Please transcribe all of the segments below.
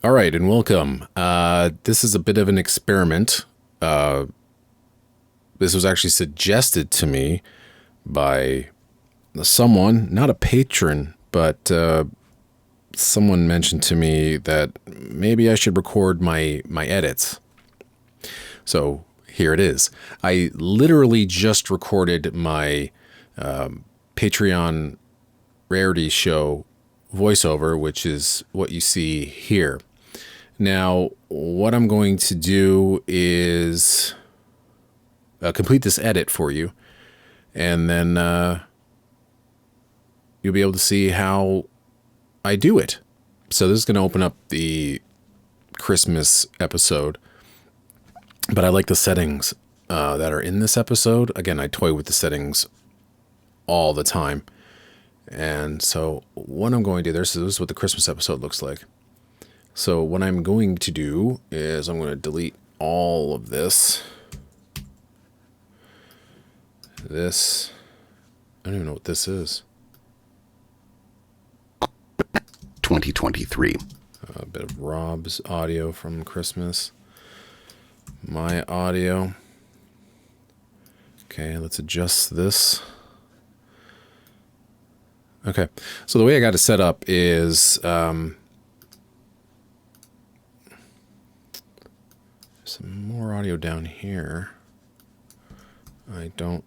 All right, and welcome. This is a bit of an experiment. This was actually suggested to me by someone, not a patron, but someone mentioned to me that maybe I should record my edits. So here it is. I literally just recorded my Patreon rarity show voiceover, which is what you see here. Now, what I'm going to do is complete this edit for you, and then you'll be able to see how I do it. So this is going to open up the Christmas episode, but I like the settings that are in this episode. Again, I toy with the settings all the time. And so what I'm going to do, this is what the Christmas episode looks like. So what I'm going to do is I'm going to delete all of this. This, I don't even know what this is. 2023. A bit of Rob's audio from Christmas. My audio. Okay, let's adjust this. Okay, so the way I got it set up is some more audio down here. I don't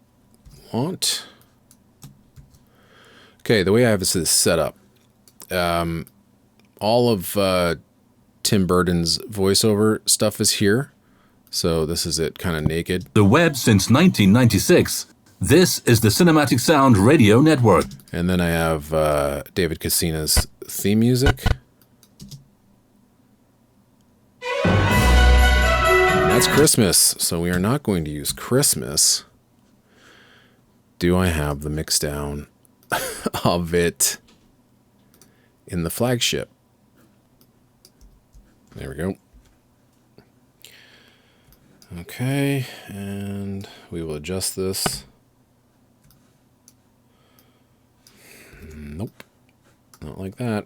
want. Okay, the way I have this set up, all of Tim Burton's voiceover stuff is here. So this is it, kind of naked. The web since 1996. This is the Cinematic Sound Radio Network. And then I have David Cassina's theme music. And that's Christmas. So we are not going to use Christmas. Do I have the mix down of it in the flagship? There we go. Okay, and we will adjust this. Nope, not like that.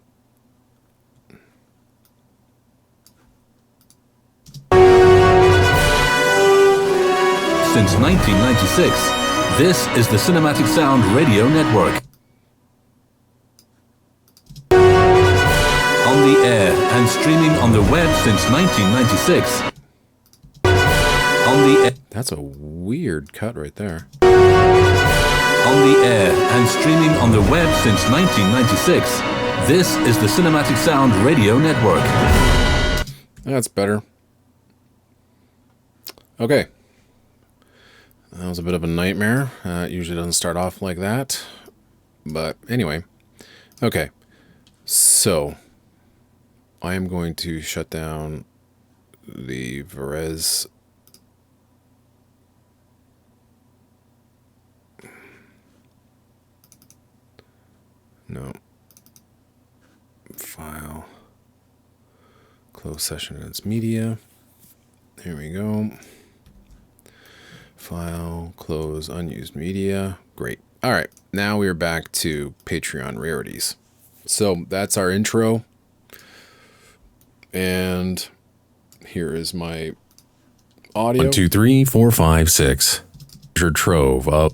Since 1996, this is the Cinematic Sound Radio Network. On the air and streaming on the web since 1996. On the air. That's a weird cut right there. On the air and streaming on the web since 1996. This is the Cinematic Sound Radio Network. That's better. Okay. That was a bit of a nightmare. It usually doesn't start off like that. But anyway. Okay. So, I am going to shut down the Varese. No. File. Close session and its media. There we go. File. Close unused media. Great. All right. Now we are back to Patreon rarities. So that's our intro. And here is my audio. 1, 2, 3, 4, 5, 6. Treasure trove up.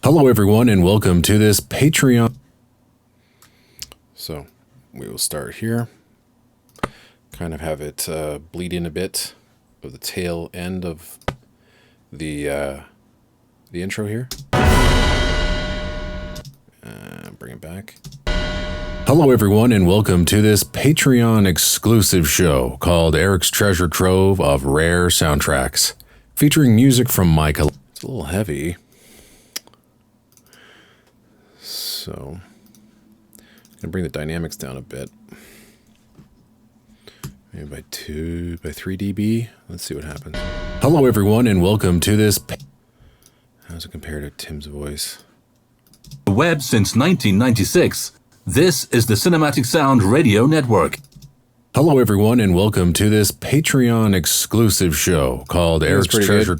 Hello, everyone, and welcome to this Patreon. So we will start here. Kind of have it bleed in a bit of the tail end of the intro here. Bring it back. Hello, everyone, and welcome to this Patreon exclusive show called Eric's Treasure Trove of Rare Soundtracks, featuring music from my collection. It's a little heavy. So, I'm gonna bring the dynamics down a bit. Maybe by 3 dB. Let's see what happens. Hello, everyone, and welcome to this. How's it compared to Tim's voice? The web since 1996. This is the Cinematic Sound Radio Network. Hello, everyone, and welcome to this Patreon exclusive show called Eric's Treasure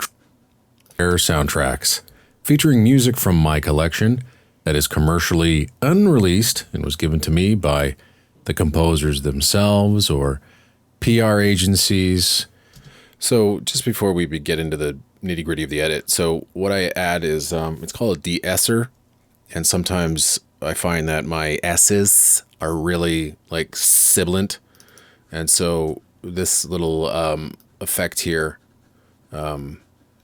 Rare Soundtracks, featuring music from my collection that is commercially unreleased and was given to me by the composers themselves or PR agencies. So just before we get into the nitty gritty of the edit, so what I add is it's called a de-esser, and sometimes I find that my S's are really like sibilant, and so this little effect here or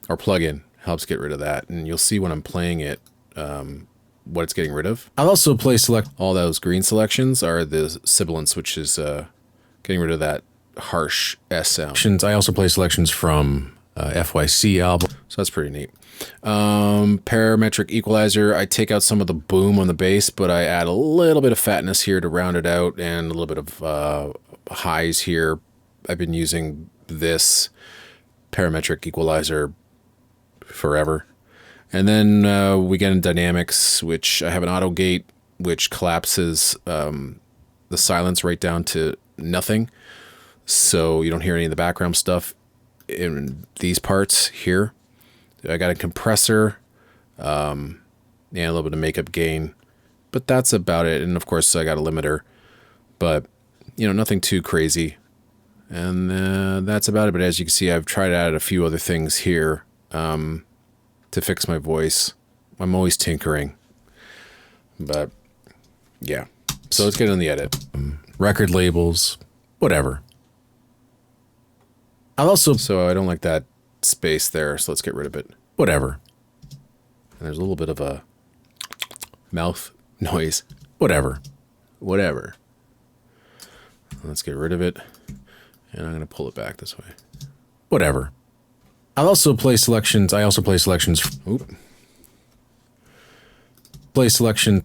plugin helps get rid of that, and you'll see when I'm playing it what it's getting rid of. I'll also play select. All those green selections are the sibilants, which is getting rid of that harsh S sound. I also play selections from FYC album, so that's pretty neat. Parametric equalizer, I take out some of the boom on the bass, but I add a little bit of fatness here to round it out, and a little bit of highs here. I've been using this parametric equalizer forever. And then we get in dynamics, which I have an auto gate, which collapses the silence right down to nothing. So you don't hear any of the background stuff in these parts here. I got a compressor and a little bit of makeup gain, but that's about it. And of course I got a limiter, but you know, nothing too crazy. And that's about it. But as you can see, I've tried to add a few other things here to fix my voice. I'm always tinkering, but yeah. So let's get on the edit. Record labels, whatever. So I don't like that space there, so let's get rid of it. Whatever. And there's a little bit of a mouth noise. Whatever. Let's get rid of it. And I'm going to pull it back this way. Whatever. I also play selections. Oop. Play selection.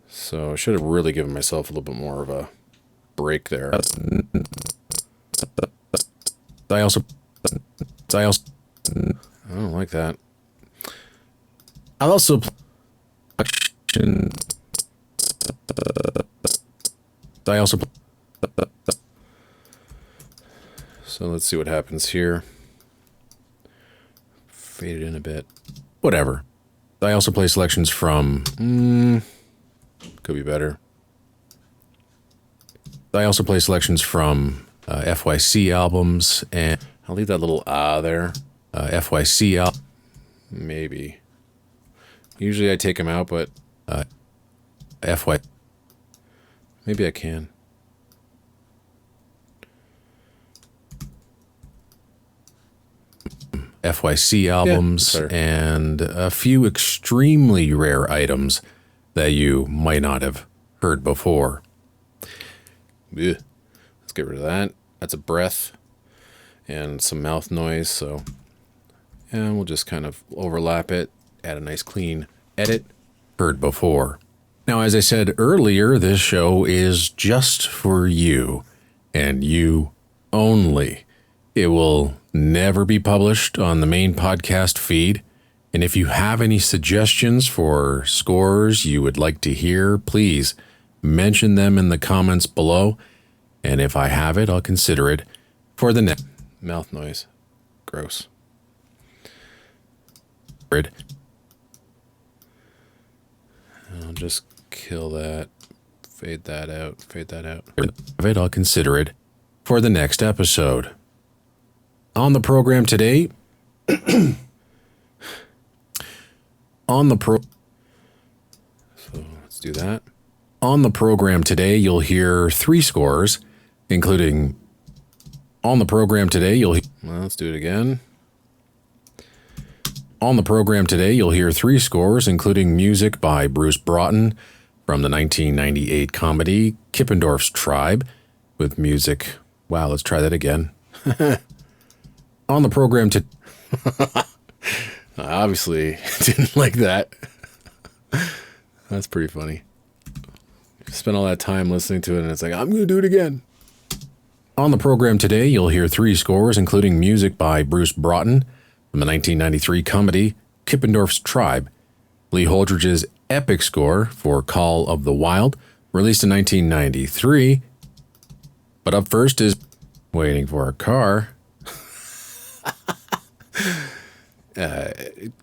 So I should have really given myself a little bit more of a break there. I don't like that. I'll also so let's see what happens here. Fade it in a bit. Whatever. I also play selections from could be better. I also play selections from FYC albums, and I'll leave that little there. FYC album, maybe. Usually I take them out, but maybe I can. FYC albums, and a few extremely rare items that you might not have heard before. Ugh. Let's get rid of that. That's a breath and some mouth noise. So, and we'll just kind of overlap it, add a nice clean edit. Heard before. Now, as I said earlier, this show is just for you and you only. It will never be published on the main podcast feed. And if you have any suggestions for scores you would like to hear, please mention them in the comments below. And if I have it, I'll consider it for the next. Mouth noise. Gross. I'll just kill that. Fade that out. I'll consider it for the next episode. On the program today. So let's do that. On the program today, you'll hear 3 scores, including. On the program today, let's do it again. On the program today, you'll hear 3 scores, including music by Bruce Broughton from the 1998 comedy Kippendorf's Tribe, with music. Wow, let's try that again. On the program to. I obviously didn't like that. That's pretty funny. Spent all that time listening to it, and it's like, I'm going to do it again. On the program today, you'll hear 3 scores, including music by Bruce Broughton from the 1993 comedy Kippendorf's Tribe, Lee Holdridge's epic score for Call of the Wild, released in 1993. But up first is Waiting for a Car.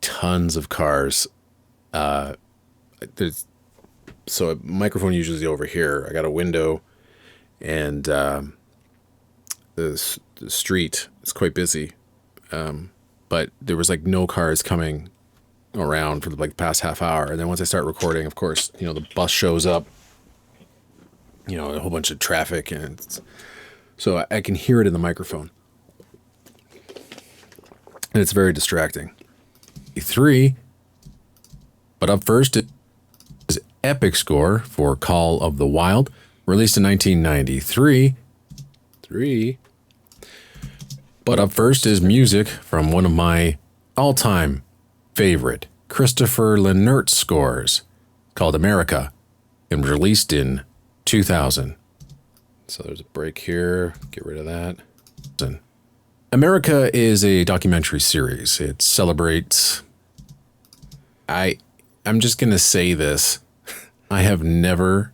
Tons of cars. So a microphone usually over here. I got a window, and the street is quite busy, but there was like no cars coming around for like the past half hour. And then once I start recording, of course, you know, the bus shows up, you know, a whole bunch of traffic, and so I can hear it in the microphone, and it's very distracting. 3, but up first is epic score for Call of the Wild, released in 1993. 3. But up first is music from one of my all-time favorite Christopher Lenert scores, called America, and released in 2000. So there's a break here. Get rid of that. America is a documentary series. It celebrates... I'm just going to say this. I have never...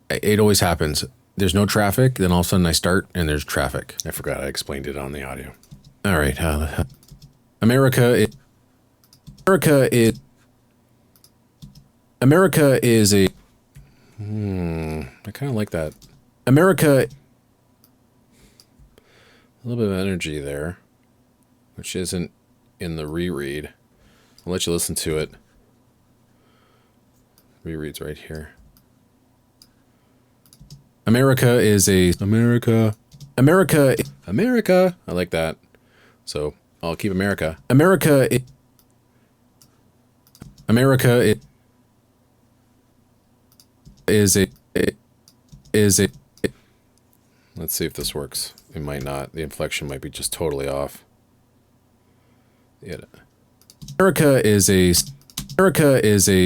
It always happens. There's no traffic, then all of a sudden I start and there's traffic. I forgot I explained it on the audio. All right. America is a... I kind of like that. America... A little bit of energy there, which isn't in the reread. I'll let you listen to it. Reread's right here. America is a... America. I like that. So I'll keep America. America is a... Let's see if this works. It might not. The inflection might be just totally off. Yeah. America is a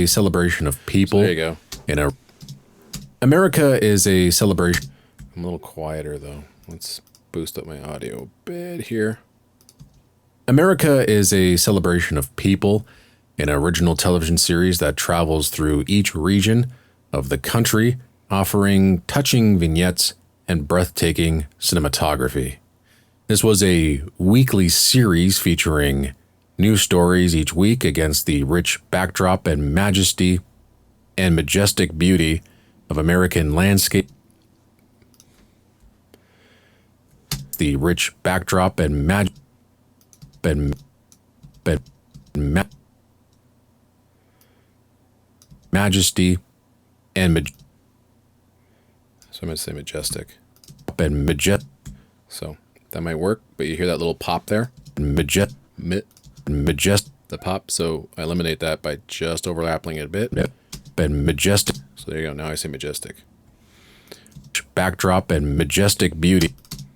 celebration of people. So there you go. America is a celebration. I'm a little quieter though. Let's boost up my audio a bit here. America is a celebration of people, an original television series that travels through each region of the country, offering touching vignettes and breathtaking cinematography. This was a weekly series featuring new stories each week against the rich backdrop and majesty and majestic beauty of American landscape. The rich backdrop and majesty and so I'm going to say majestic. So that might work, but you hear that little pop there? Majestic. The pop, so I eliminate that by just overlapping it a bit. Majestic. So there you go, now I say majestic. Backdrop and majestic beauty.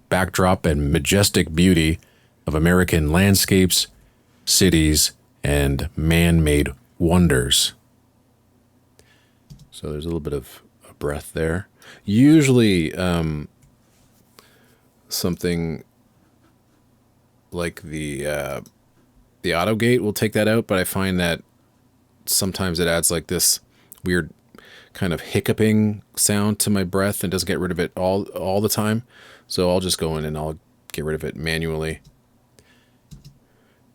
Backdrop and majestic beauty of American landscapes, cities, and man-made wonders. So there's a little bit of a breath there. Usually something like the auto gate will take that out, but I find that sometimes it adds like this weird kind of hiccuping sound to my breath and doesn't get rid of it all the time. So I'll just go in and I'll get rid of it manually.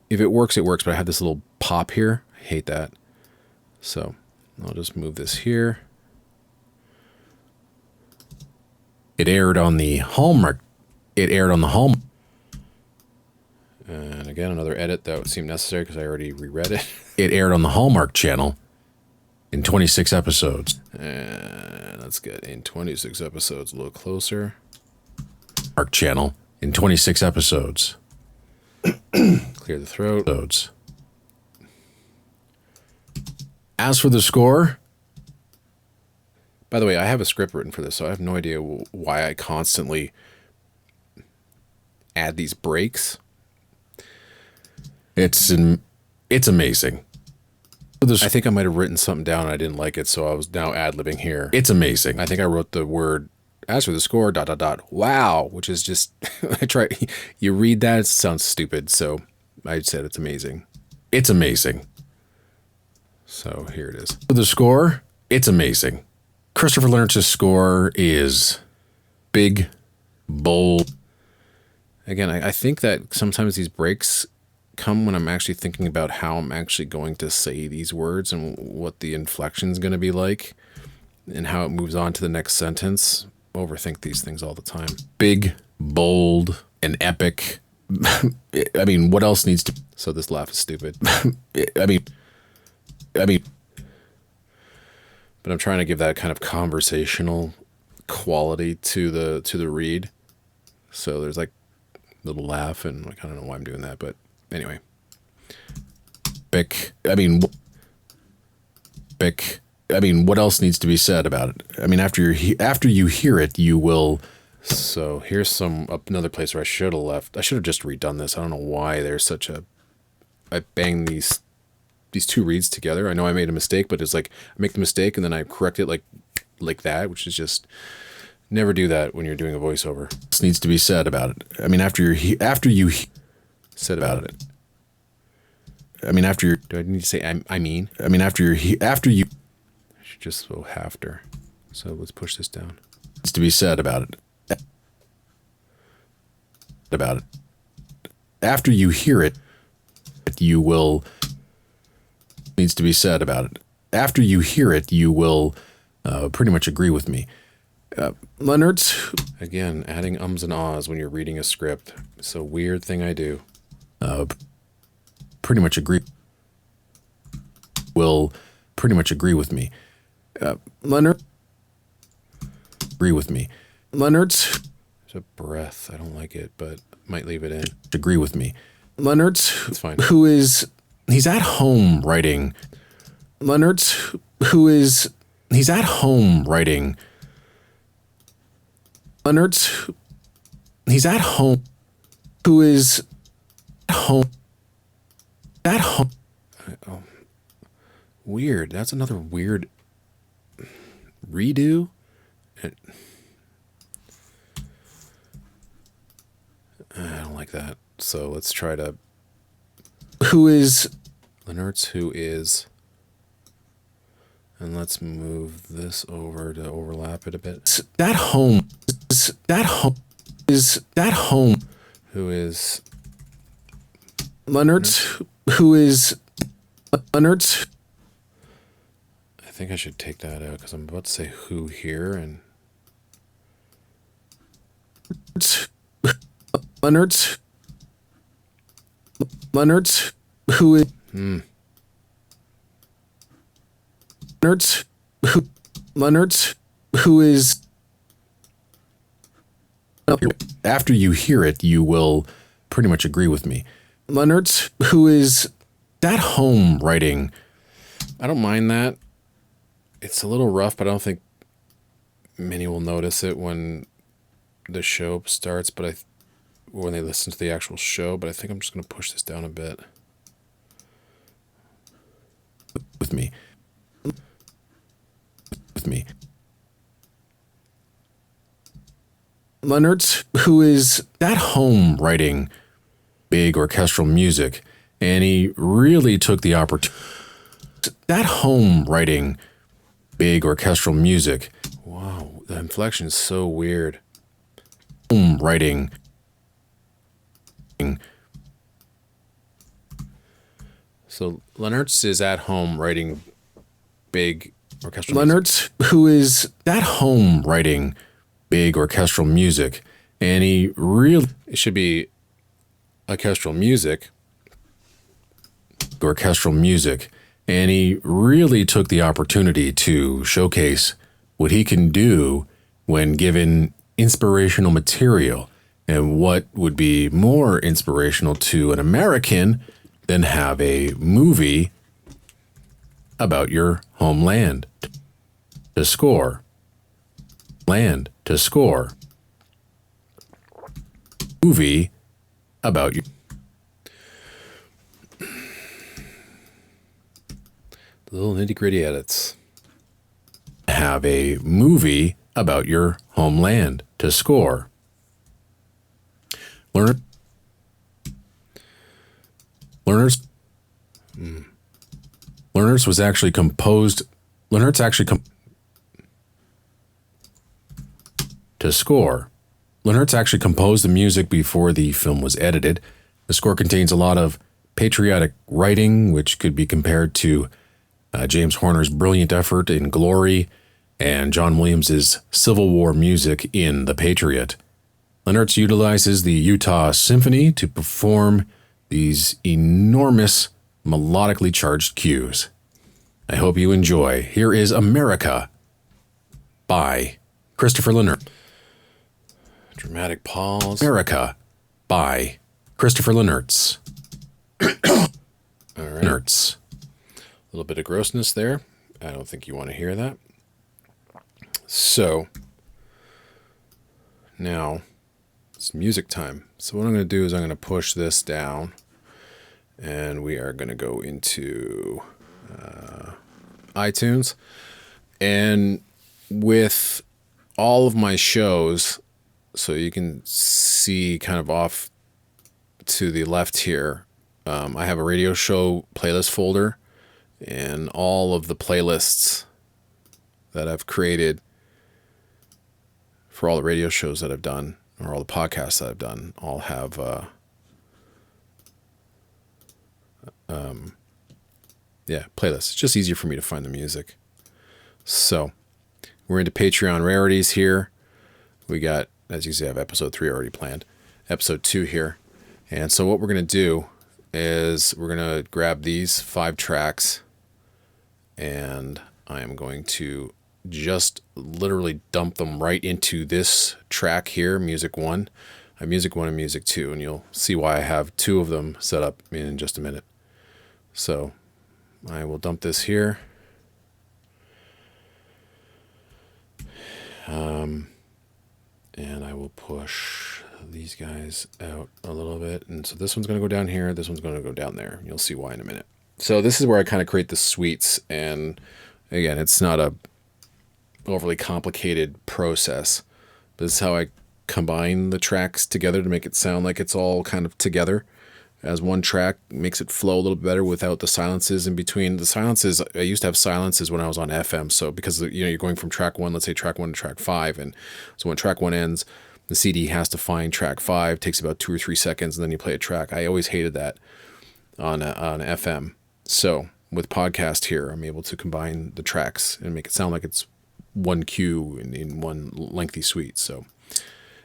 If it works, it works, but I have this little pop here. I hate that. So I'll just move this here. It aired on the Hallmark. And again, another edit that would seem necessary because I already reread it. It aired on the Hallmark Channel in 26 episodes. And that's good. In 26 episodes, a little closer. Hallmark Channel in 26 episodes. Clear the throat. As for the score, by the way, I have a script written for this, so I have no idea why I constantly add these breaks. It's amazing. I think I might have written something down and I didn't like it, so I was now ad-libbing here. It's amazing. I think I wrote the word, as for the score, ... wow, which is just, you read that, it sounds stupid, so I said it's amazing. It's amazing. So here it is. For the score, it's amazing. Christopher Lenert's score is big, bold. Again, I think that sometimes these breaks come when I'm actually thinking about how I'm actually going to say these words and what the inflection is going to be like and how it moves on to the next sentence overthink these things all the time. Big, bold, and epic. I mean, what else needs to... So this laugh is stupid. I mean... But I'm trying to give that kind of conversational quality to the read. So there's like a little laugh, and like, I don't know why I'm doing that, but anyway. I mean, what else needs to be said about it? I mean, after you hear it, you will. So here's another place where I should have left. I should have just redone this. I don't know why there's such a. I banged these two reads together. I know I made a mistake, but it's like I make the mistake and then I correct it like that, which is just never do that when you're doing a voiceover. This needs to be said about it. I mean, after you said about it. I mean, do I need to say I mean? I mean, after you. I should just go after. So let's push this down. Needs to be said about it. About it. After you hear it, you will. Needs to be said about it. After you hear it, you will pretty much agree with me. Leonard's again adding ums and ahs when you're reading a script. It's a weird thing I do. Pretty much agree. Will pretty much agree with me. Leonard. Agree with me. Leonard's. There's a breath. I don't like it, but might leave it in. Agree with me. Leonard's. It's fine. Who is. He's at home writing. Leonard's. Who is. He's at home writing. Leonard's. He's at home. Who is. Home. At home. Oh. Weird. That's another weird redo. I don't like that. So let's try to. Who is Leonard's? Who is? And let's move this over to overlap it a bit. That home. That home. Is that home? Who is Leonard's? Who is Leonard's? I think I should take that out because I'm about to say who here and Leonard's. Leonard's. Who is Leonard's? Who Leonard's? Who is? After you hear it, you will pretty much agree with me. Leonard's. Who is at home writing? I don't mind that. It's a little rough, but I don't think many will notice it when the show starts. But when they listen to the actual show. But I think I'm just going to push this down a bit. With me. With me. Leonard's. Who is at home writing big orchestral music, and he really took the opportunity. At home writing big orchestral music. Wow, the inflection is so weird. Home writing. So Leonard's is at home writing big orchestral Leonard's music. Who is at home writing big orchestral music, and he really. It should be orchestral music. Orchestral music. And he really took the opportunity to showcase what he can do when given inspirational material, and what would be more inspirational to an American than have a movie about your homeland to score. Land to score. Movie about you. Little nitty-gritty edits. Have a movie about your homeland to score. Learners. Learners was actually composed. Leonard's actually to score. Leonard's actually composed the music before the film was edited. The score contains a lot of patriotic writing, which could be compared to James Horner's brilliant effort in Glory, and John Williams' Civil War music in The Patriot. Lennertz utilizes the Utah Symphony to perform these enormous melodically charged cues. I hope you enjoy. Here is America by Christopher Lennertz. Dramatic pause. America by Christopher Lennertz. All right. Lennertz. A little bit of grossness there. I don't think you want to hear that. So, now, it's music time. So what I'm going to do is I'm going to push this down, and we are going to go into iTunes. And with all of my shows, so you can see kind of off to the left here, I have a radio show playlist folder, and all of the playlists that I've created for all the radio shows that I've done, or all the podcasts that I've done, all have playlists. It's just easier for me to find the music. So we're into Patreon rarities here. We got, as you see, I have episode 3 already planned, episode 2 here. And so what we're going to do is we're going to grab these 5 tracks, and I am going to just literally dump them right into this track here, Music 1. I have Music 1 and Music 2, and you'll see why I have 2 of them set up in just a minute. So I will dump this here. And I will push these guys out a little bit. And so this one's going to go down here. This one's going to go down there. You'll see why in a minute. So this is where I kind of create the suites. And again, it's not a overly complicated process. But this is how I combine the tracks together to make it sound like it's all kind of together as one track. Makes it flow a little bit better without the silences in between. The silences, I used to have silences when I was on FM. So because you're going from track 1, let's say track 1 to track 5, and so when track 1 ends, the CD has to find track 5. Takes about 2 or 3 seconds, and then you play a track. I always hated that on FM. So with podcast here, I'm able to combine the tracks and make it sound like it's one cue in one lengthy suite. So,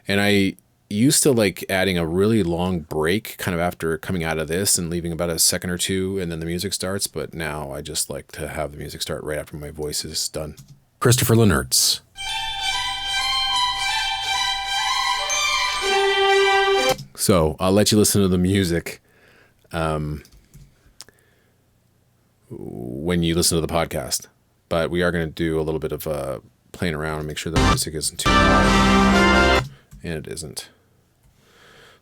and I used to like adding a really long break kind of after coming out of this and leaving about a second or 2, and then the music starts. But now I just like to have the music start right after my voice is done. Christopher Lennertz. So I'll let you listen to the music when you listen to the podcast. But we are going to do a little bit of playing around and make sure the music isn't too loud. And it isn't.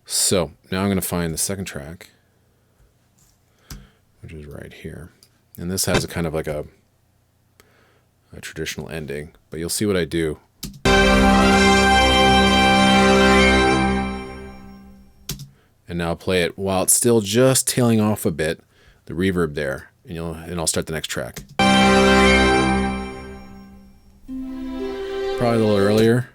So now I'm going to find the second track, which is right here. And this has a kind of like a traditional ending. But you'll see what I do. And now I'll play it while it's still just tailing off a bit, the reverb there, and I'll start the next track. Probably a little earlier.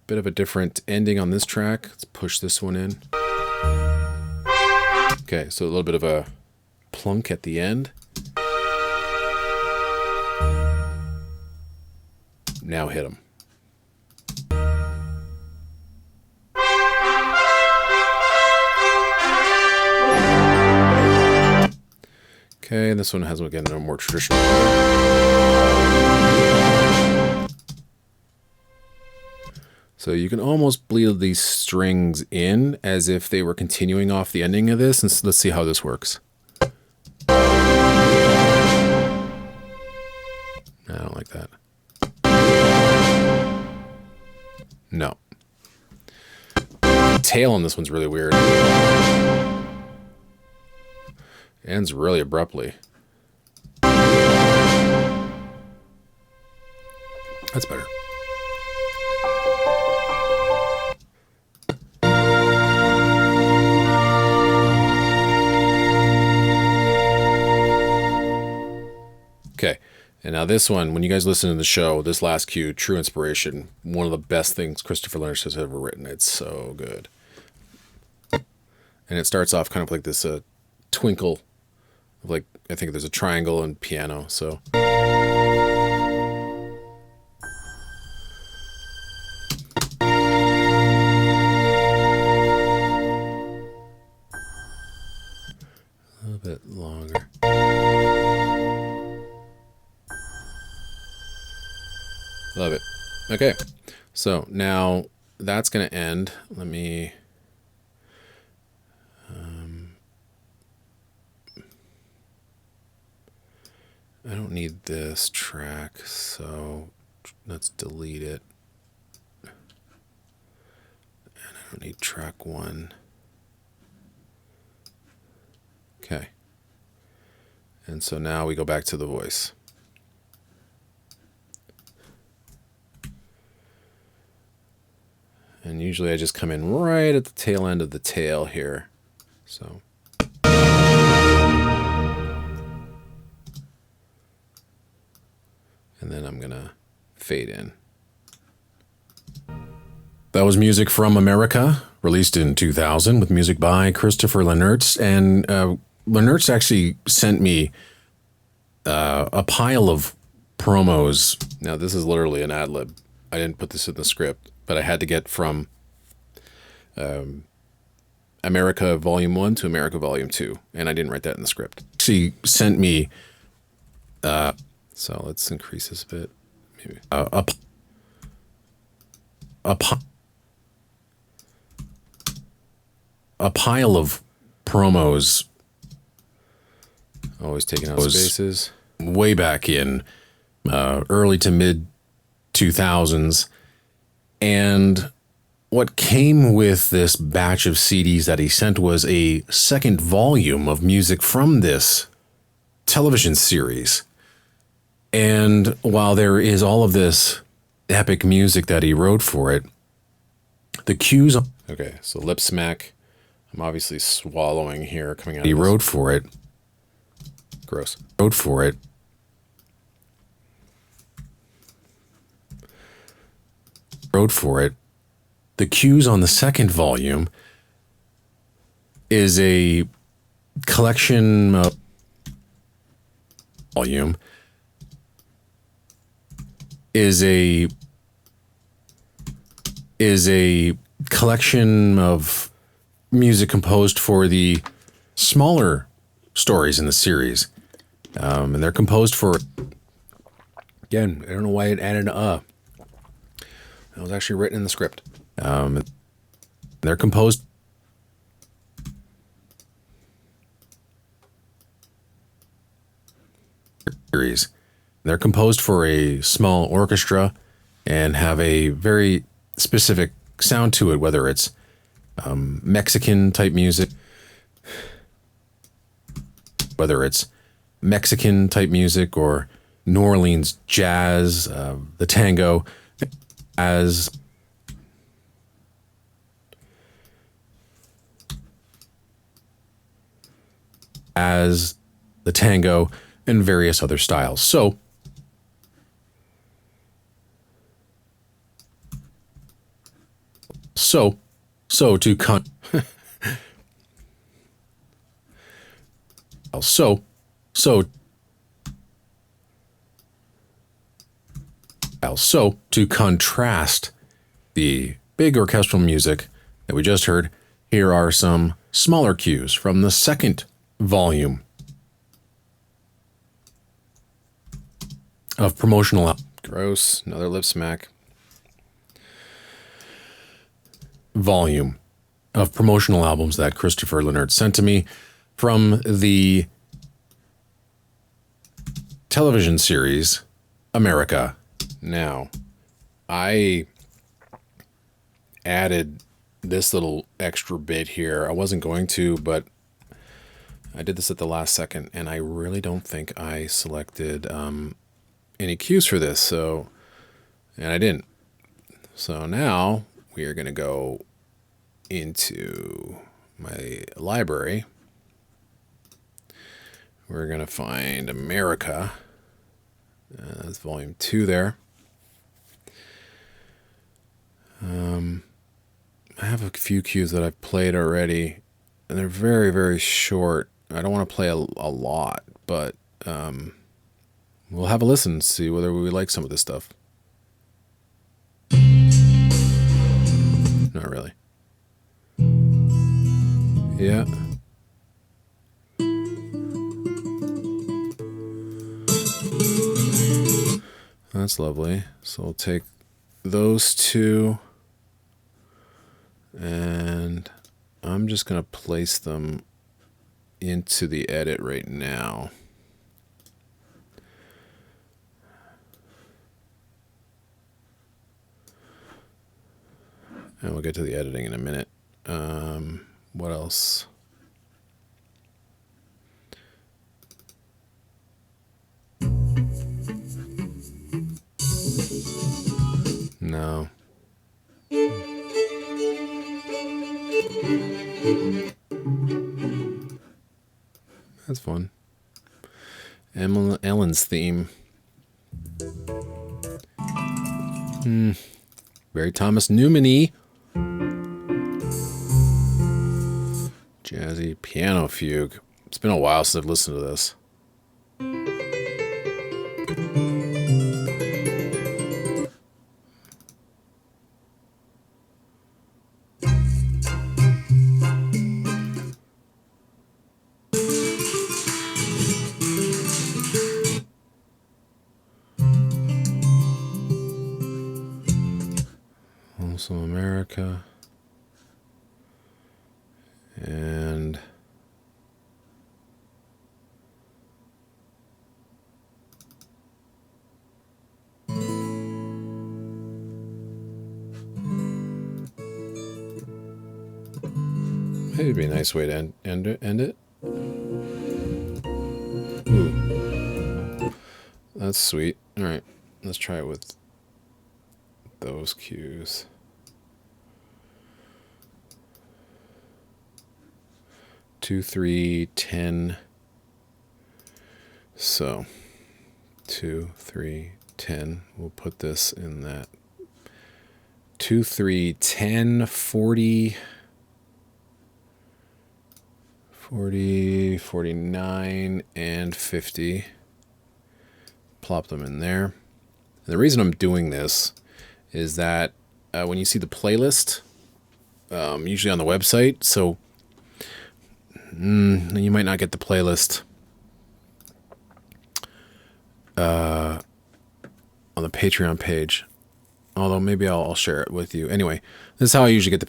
Bit of a different ending on this track. Let's push this one in. Okay, so a little bit of a plunk at the end. Now hit them. Okay, and this one has, again, a more traditional. So you can almost bleed these strings in as if they were continuing off the ending of this. And so let's see how this works. I don't like that. No. The tail on this one's really weird. It ends really abruptly. That's better. Okay. And now this one, when you guys listen to the show, this last cue, True Inspiration, one of the best things Christopher Leonard has ever written. It's so good. And it starts off kind of like this twinkle, like I think there's a triangle and piano. So. A little bit longer. Love it. Okay, so now that's going to end. Let me... I don't need this track, so let's delete it. And I don't need track 1. Okay. And so now we go back to the voice. And usually I just come in right at the tail end of the tail here. So. And then I'm going to fade in. That was music from America, released in 2000 with music by Christopher Leonard. And Leonard actually sent me a pile of promos. Now, this is literally an ad lib. I didn't put this in the script, but I had to get from America Volume 1 to America Volume 2, and I didn't write that in the script. She sent me, so let's increase this a bit, maybe, a pile of promos, always taking out spaces, way back in early to mid 2000s, and what came with this batch of CDs that he sent was a second volume of music from this television series. And while there is all of this epic music that he wrote for it, the cues... Okay, so lip smack. I'm obviously swallowing here coming out of this. He wrote for it. Gross. Wrote for it. Wrote for it. The cues on the second volume is a collection of volume is a collection of music composed for the smaller stories in the series, and they're composed for, again, I don't know why it added that was actually written in the script. They're composed series. They're composed for a small orchestra and have a very specific sound to it, whether it's Mexican type music, or New Orleans jazz, the tango, as the tango and various other styles. So to contrast the big orchestral music that we just heard, here are some smaller cues from the second volume of promotional... Gross, another lip smack. Volume of promotional albums that Christopher Leonard sent to me from the television series America. Now, I added this little extra bit here. I wasn't going to, but I did this at the last second, and I really don't think I selected any cues for this, and I didn't. So now we are going to go into my library. We're going to find America. That's volume 2 there. I have a few cues that I've played already, and they're very, very short. I don't want to play a lot, but we'll have a listen, see whether we like some of this stuff. Not really. Yeah. That's lovely. So we'll take those two, and I'm just going to place them into the edit right now. And we'll get to the editing in a minute. What else? No. That's fun. Ellen's theme. Very Thomas Newman-y. Jazzy piano fugue. It's been a while since I've listened to this. Also America. And it'd be a nice way to end it. Ooh. That's sweet. All right, let's try it with those cues. Two, 3, 10. So 2, 3, 10. We'll put this in that 2, 3, 10, 40, 40, 49, and 50. Plop them in there. And the reason I'm doing this is that when you see the playlist, usually on the website, so you might not get the playlist on the Patreon page. Although maybe I'll share it with you. Anyway, this is how I usually get the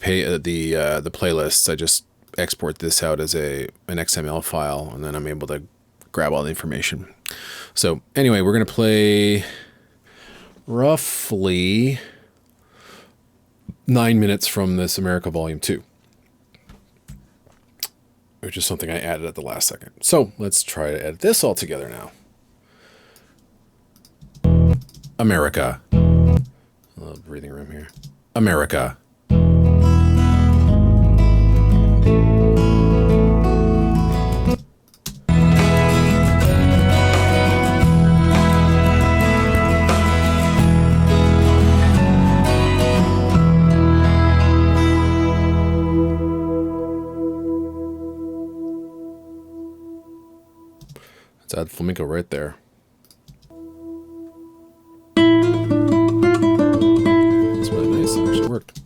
playlists. I just export this out as an XML file, and then I'm able to grab all the information. So anyway, we're gonna play roughly 9 minutes from this America Volume 2. Which is something I added at the last second. So let's try to edit this all together now. America. A little breathing room here. America. Let's add flamenco right there. That's really nice. It actually worked.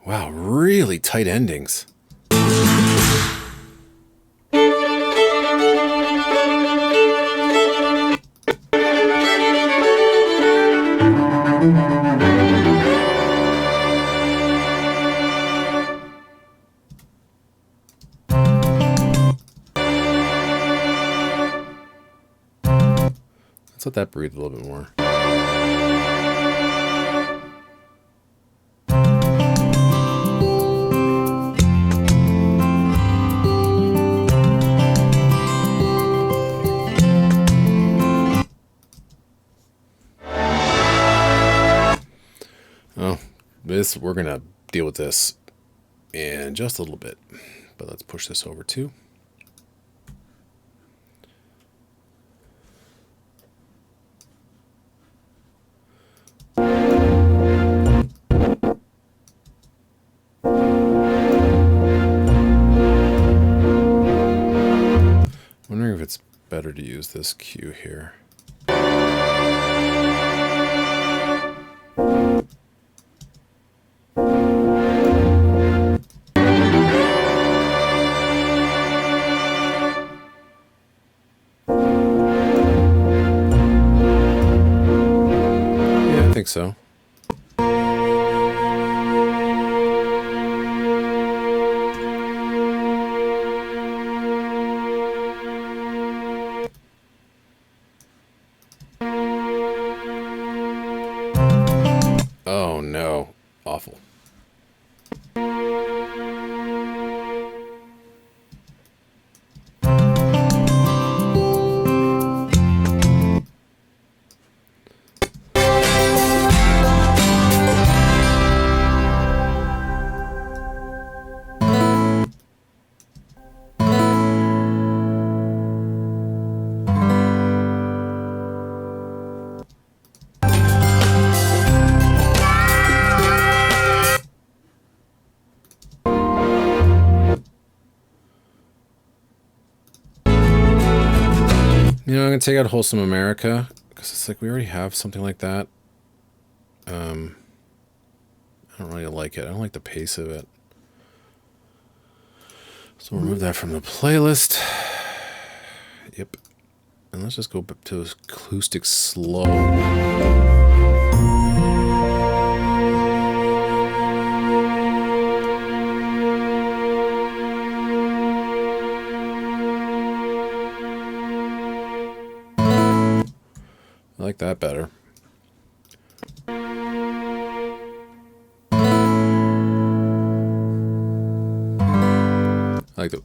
Wow, really tight endings. Let's let that breathe a little bit more. Oh, this we're gonna deal with this in just a little bit. But let's push this over too. Wondering if it's better to use this cue here. Yeah, I think so. Oh no, awful. You know, I'm going to take out Wholesome America, because it's like we already have something like that. I don't really like it. I don't like the pace of it. So we'll remove that from the playlist. Yep. And let's just go back to acoustic slow. I like that better. I like the...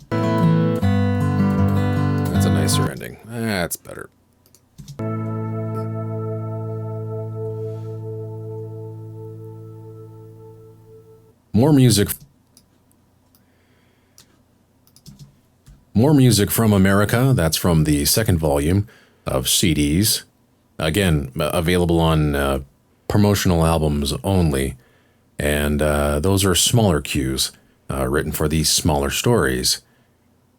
That's a nicer ending. That's better. More music from America. That's from the second volume of CDs. Again, available on promotional albums only. And those are smaller cues written for these smaller stories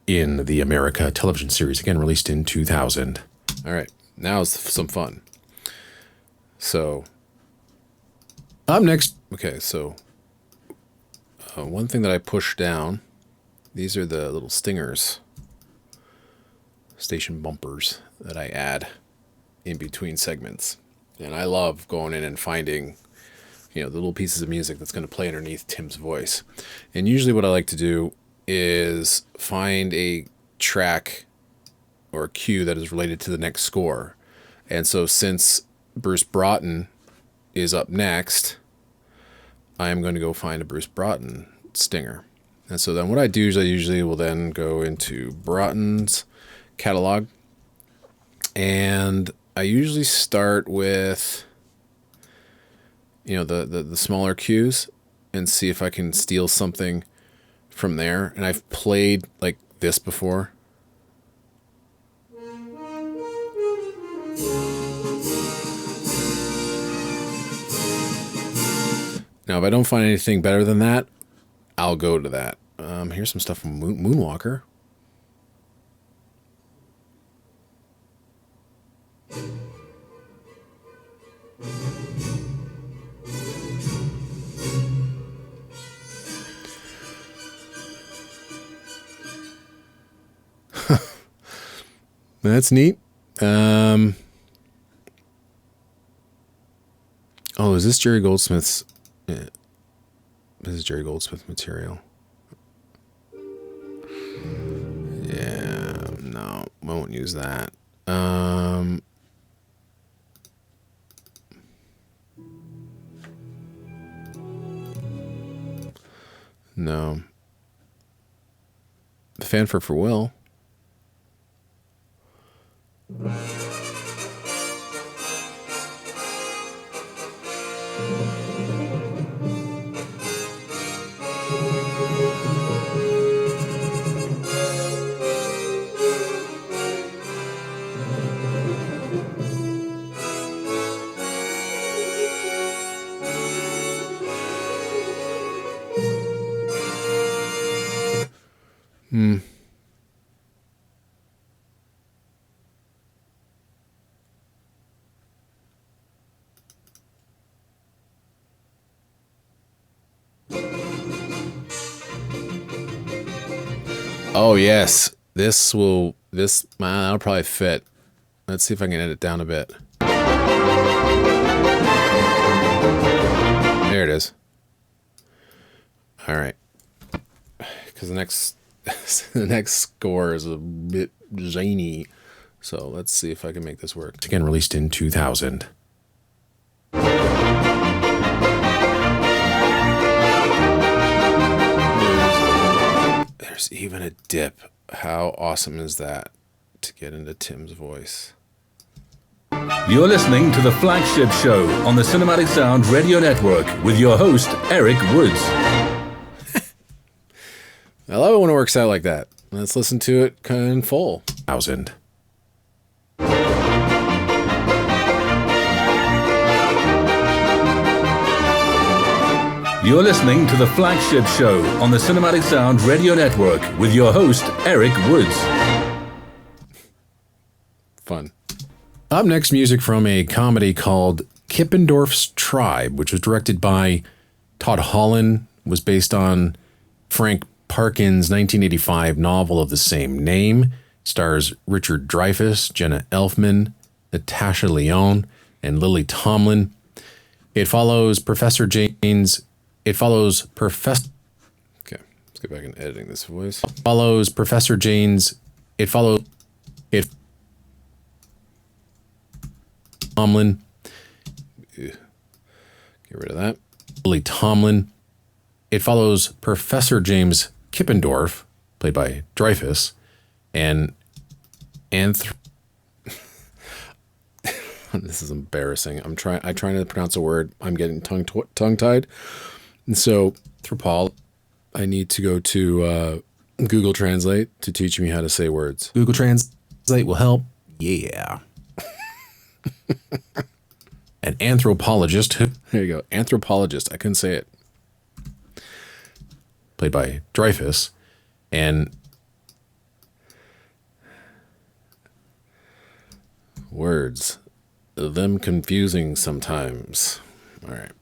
in the America television series. Again, released in 2000. All right, now is some fun. So, up next. Okay, so one thing that I push down, these are the little stingers, station bumpers that I add in between segments. And I love going in and finding, you know, the little pieces of music that's going to play underneath Tim's voice. And usually what I like to do is find a track or a cue that is related to the next score. And so since Bruce Broughton is up next, I am going to go find a Bruce Broughton stinger. And so then what I do is I usually will then go into Broughton's catalog, and I usually start with, you know, the smaller cues and see if I can steal something from there. And I've played like this before. Now, if I don't find anything better than that, I'll go to that. Here's some stuff from Moonwalker. That's neat. Oh, is this Jerry Goldsmith's? Yeah. This is Jerry Goldsmith material. Yeah, no, I won't use that. No. The fanfare for Will. Oh yes, that'll probably fit. Let's see if I can edit it down a bit. There it is. All right, because the next score is a bit zany, so let's see if I can make this work. Again, released in 2000. There's even a dip. How awesome is that to get into Tim's voice? You're listening to the flagship show on the Cinematic Sound Radio Network with your host, Eric Woods. I love it when it works out like that. Let's listen to it in full. 1000. You're listening to the flagship show on the Cinematic Sound Radio Network with your host, Eric Woods. Fun. Up next, music from a comedy called Kippendorf's Tribe, which was directed by Todd Holland, was based on Frank Parkin's 1985 novel of the same name, stars Richard Dreyfuss, Jenna Elfman, Natasha Lyonne, and Lily Tomlin. It follows Professor Jane's... Okay, let's get back in editing this voice. Follows Professor Jane's... Tomlin. Get rid of that. Lily Tomlin. It follows Professor James Kippendorf, played by Dreyfuss, and this is embarrassing. I'm trying to pronounce a word. I'm getting tongue-tied. And so, for Paul, I need to go to Google Translate to teach me how to say words. Google Translate will help. Yeah. An anthropologist. There you go. Anthropologist. I couldn't say it. Played by Dreyfuss. And words. Them confusing sometimes. All right.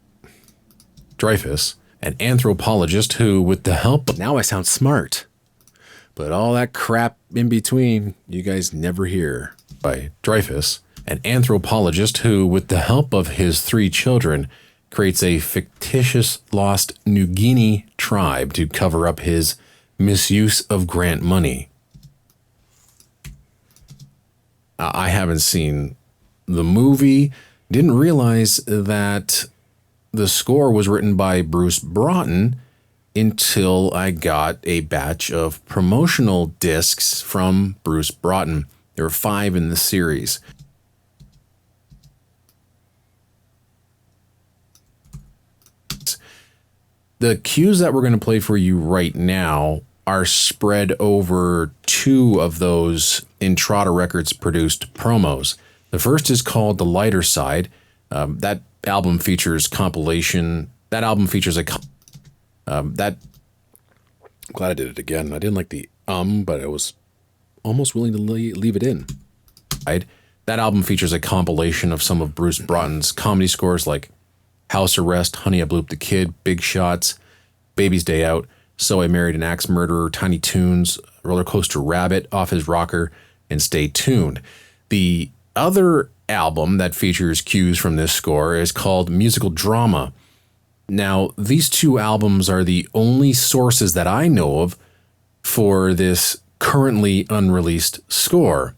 Dreyfuss, an anthropologist who, with the help... Now I sound smart. But all that crap in between, you guys never hear. By Dreyfuss, an anthropologist who, with the help of his 3 children, creates a fictitious lost New Guinea tribe to cover up his misuse of grant money. I haven't seen the movie. Didn't realize that the score was written by Bruce Broughton until I got a batch of promotional discs from Bruce Broughton. There were 5 in the series. The cues that we're going to play for you right now are spread over 2 of those Entrada Records produced promos. The first is called The Lighter Side. That album features compilation. That album features I'm glad I did it again. I didn't like the but I was almost willing to leave it in. That album features a compilation of some of Bruce Broughton's comedy scores like House Arrest, Honey, I Blew Up the Kid, Big Shots, Baby's Day Out, So I Married an Axe Murderer, Tiny Toons, Roller Coaster Rabbit, Off His Rocker, and Stay Tuned. The other album that features cues from this score is called Musical Drama. Now, these 2 albums are the only sources that I know of for this currently unreleased score.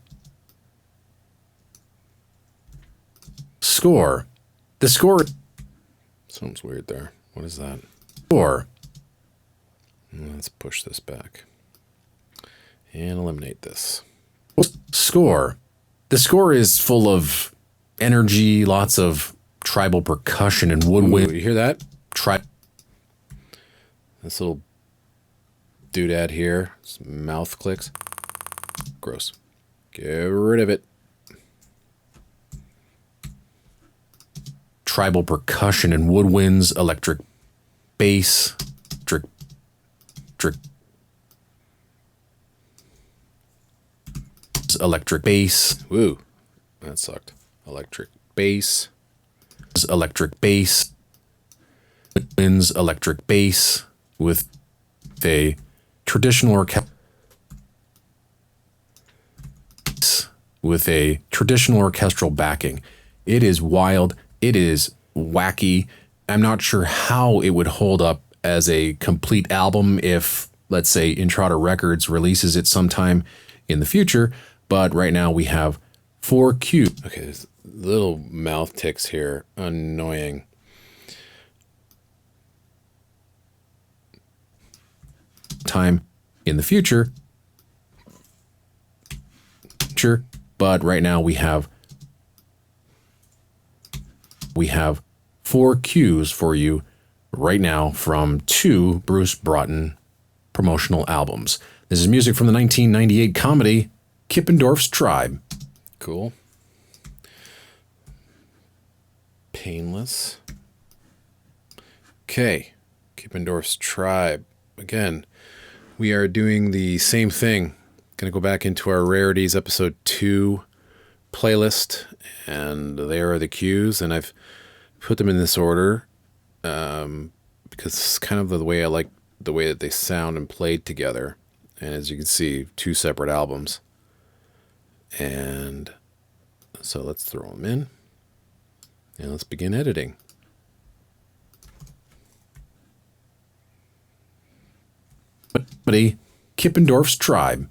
The score... Sounds weird there. What is that? Score. Let's push this back. And eliminate this. Score. The score is full of energy, lots of tribal percussion and woodwind. You hear that? This little doodad here. Some mouth clicks. Gross. Get rid of it. Tribal percussion and woodwinds, electric bass, Electric bass. Woo, that sucked. Electric bass. Electric bass. Wins electric bass with a traditional orchestra. With a traditional orchestral backing. It is wild. It is wacky. I'm not sure how it would hold up as a complete album if, let's say, Intrada Records releases it sometime in the future. But right now we have 4 cues. Okay, there's little mouth ticks here. Annoying. Time in the future. But right now we have 4 cues for you right now from 2 Bruce Broughton promotional albums. This is music from the 1998 comedy Kippendorf's Tribe. Cool. Painless. Okay, Kippendorf's Tribe. Again, we are doing the same thing. Going to go back into our Rarities Episode 2 playlist, and there are the cues, and I've put them in this order because it's kind of the way I like the way that they sound and played together. And as you can see, 2 separate albums. And so let's throw them in, and let's begin editing. Buddy, Kippendorf's Tribe.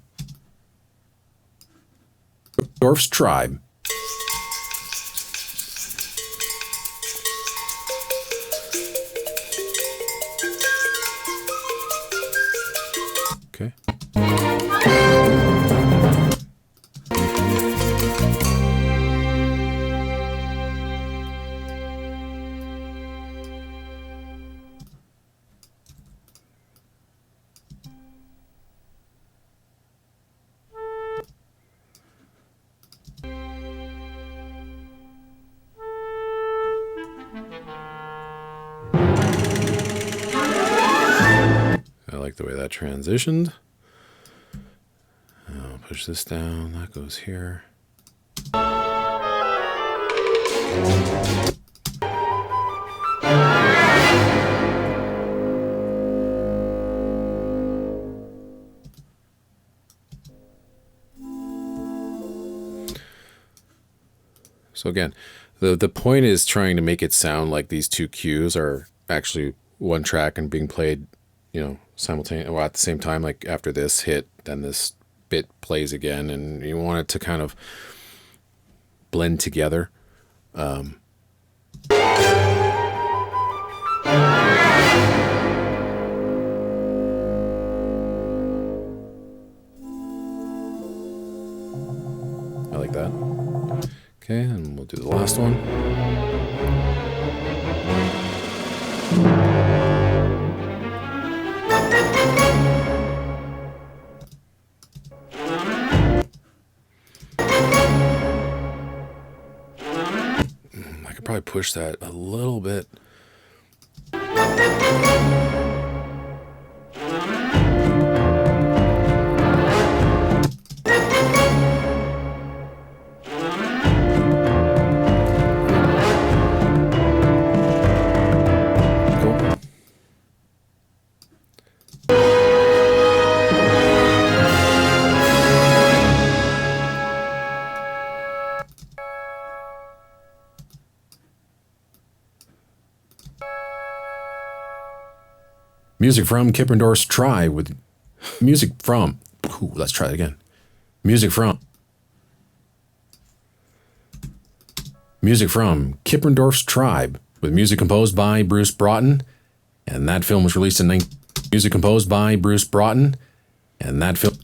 Kippendorf's Tribe. Okay. I like the way that transitioned. I'll push this down. That goes here. So again, the point is trying to make it sound like these 2 cues are actually one track and being played, simultaneously, well, at the same time. Like after this hit, then this bit plays again, and you want it to kind of blend together. I like that. Okay, and we'll do the last one. I could probably push that a little bit. Music from Kippendorf's Tribe with music from. Let's try it again. Music from Kippendorf's Tribe with music composed by Bruce Broughton, and that film was released in music composed by Bruce Broughton, and that film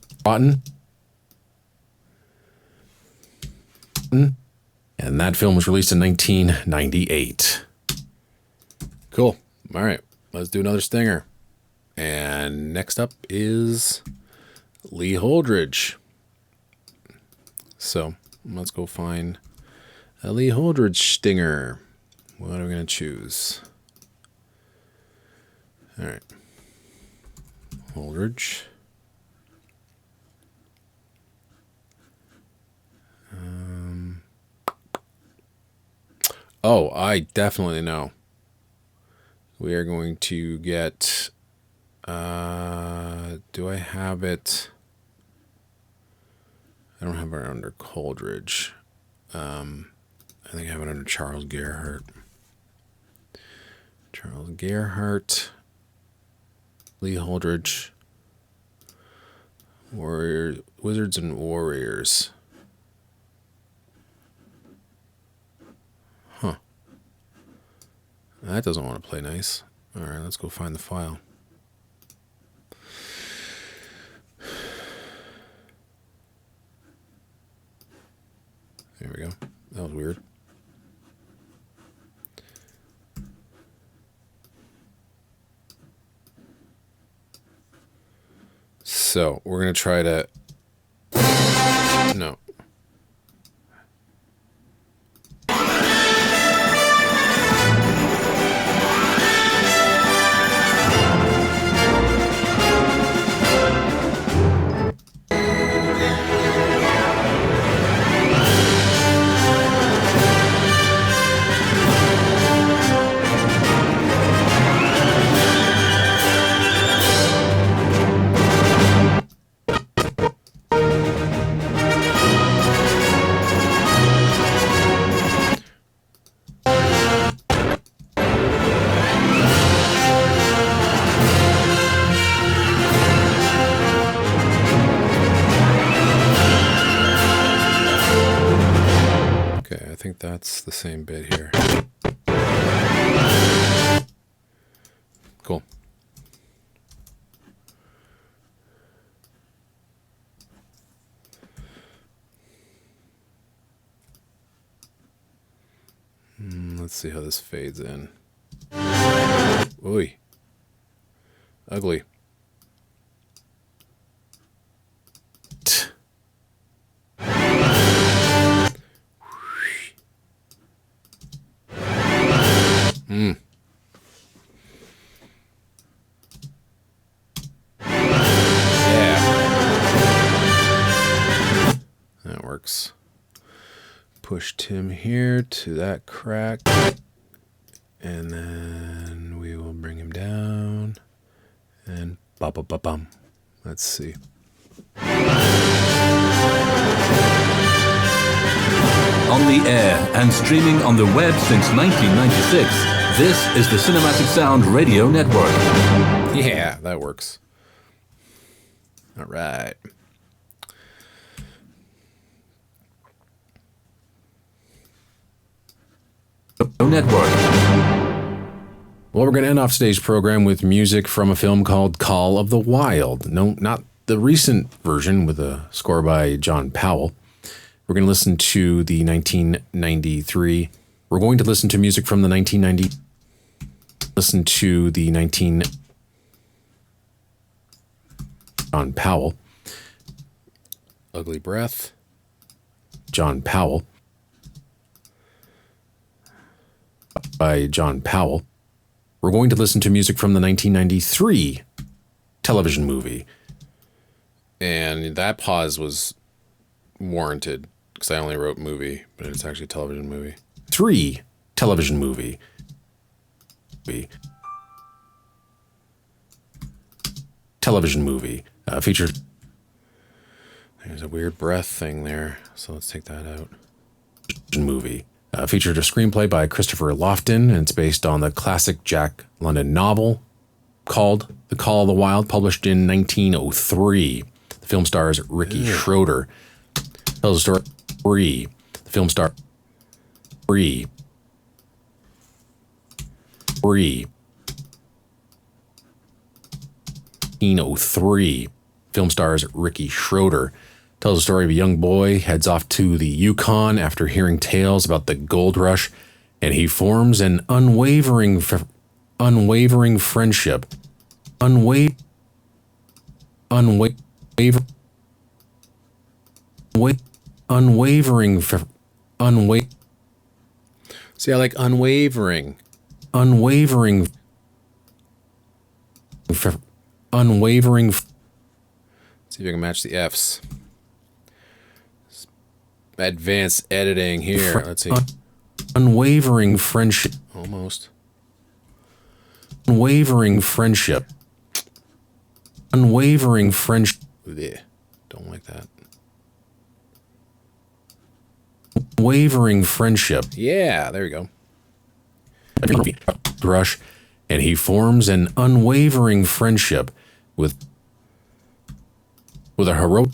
was released in 1998. Cool. All right, let's do another stinger. And next up is Lee Holdridge. So let's go find a Lee Holdridge stinger. What are we going to choose? All right. Holdridge. Oh, I definitely know. We are going to get... do I have it? I don't have it under Coleridge. I think I have it under Charles Gerhardt. Charles Gerhardt. Lee Holdridge. Warriors, Wizards and Warriors. Huh. That doesn't want to play nice. All right, let's go find the file. There we go. That was weird. So, we're going to try to... No. That's the same bit here. Cool. Let's see how this fades in. Oy. Ugly. That works. Pushed him here to that crack. And then we will bring him down. And ba-ba-ba-bum. Let's see. On the air and streaming on the web since 1996, this is the Cinematic Sound Radio Network. Yeah, that works. All right. Network. Well, we're going to end off today's program with music from a film called Call of the Wild. No, not the recent version with a score by John Powell. We're going to listen to the 1993. We're going to listen to music from the 1990. Listen to the 19. John Powell. Ugly Breath. John Powell. By John Powell. We're going to listen to music from the 1993 television movie. And that pause was warranted because I only wrote movie, but it's actually a television movie. 3 television movie. Television movie. Featured. There's a weird breath thing there, so let's take that out. Movie. Featured a screenplay by Christopher Lofton, and it's based on the classic Jack London novel called The Call of the Wild, published in 1903. The film stars Ricky Schroeder. Tells the story. Free. The film star. Free. 1903. Film stars Ricky Schroeder. Tells the story of a young boy heads off to the Yukon after hearing tales about the gold rush, and he forms an unwavering friendship. See, I like unwavering. See if I can match the F's. Advanced editing here. Let's see. Unwavering friendship. Almost. Unwavering friendship. Unwavering friendship. Don't like that. Unwavering friendship. Yeah, there we go. Brush, and he forms an unwavering friendship with a heroic.